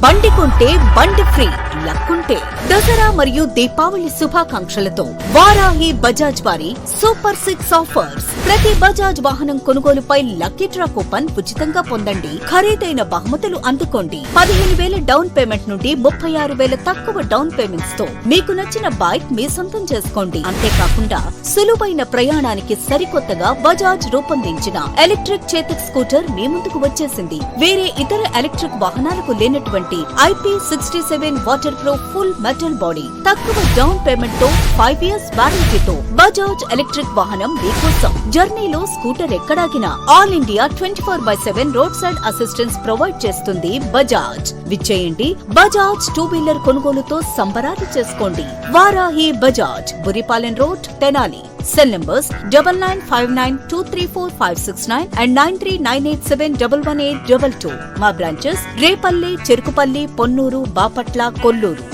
బండి కొంటే బండి ఫ్రీ లక్కుంటే. దసరా మరియు దీపావళి శుభాకాంక్షలతో వారాహి బజాజ్ వారి సూపర్ 6 ఆఫర్స్. ప్రతి బజాజ్ వాహనం కొనుగోలుపై లక్కీ డ్రా కూపన్ ఉచితంగా పొందండి. ఖరీదైన బహుమతులు అందుకోండి. 15,000 డౌన్ పేమెంట్ నుండి 36,000 తక్కువ డౌన్ పేమెంట్స్ తో మీకు నచ్చిన బైక్ మీ సొంతం చేసుకోండి. అంతేకాకుండా సులువైన ప్రయాణానికి సరికొత్తగా బజాజ్ రూపొందించిన ఎలక్ట్రిక్ చేతక్ స్కూటర్ మీ ముందుకు వచ్చేసింది. వేరే ఇతర ఎలక్ట్రిక్ వాహనాలకు లేనటువంటి IP67 water proof full metal body, తక్కువ డౌన్ పేమెంట్ తో 5 years వారంటీతో బజాజ్ ఎలక్ట్రిక్ వాహనం మీకోసం. జర్నీలో స్కూటర్ ఎక్కడాగినా all India 24/7 road side assistance provide చేస్తుంది బజాజ్. విచ్చేయండి, బజాజ్ 2-వీలర్ కొనుగోలుతో సంబరాలు చేసుకోండి. Varahi Bajaj, Buripalem road, Tenali. Cell numbers 9959234569 and 9398711822. మా బ్రాంచెస్ రేపల్లి, చెరుకుపల్లి, పొన్నూరు, బాపట్ల, కొల్లూరు.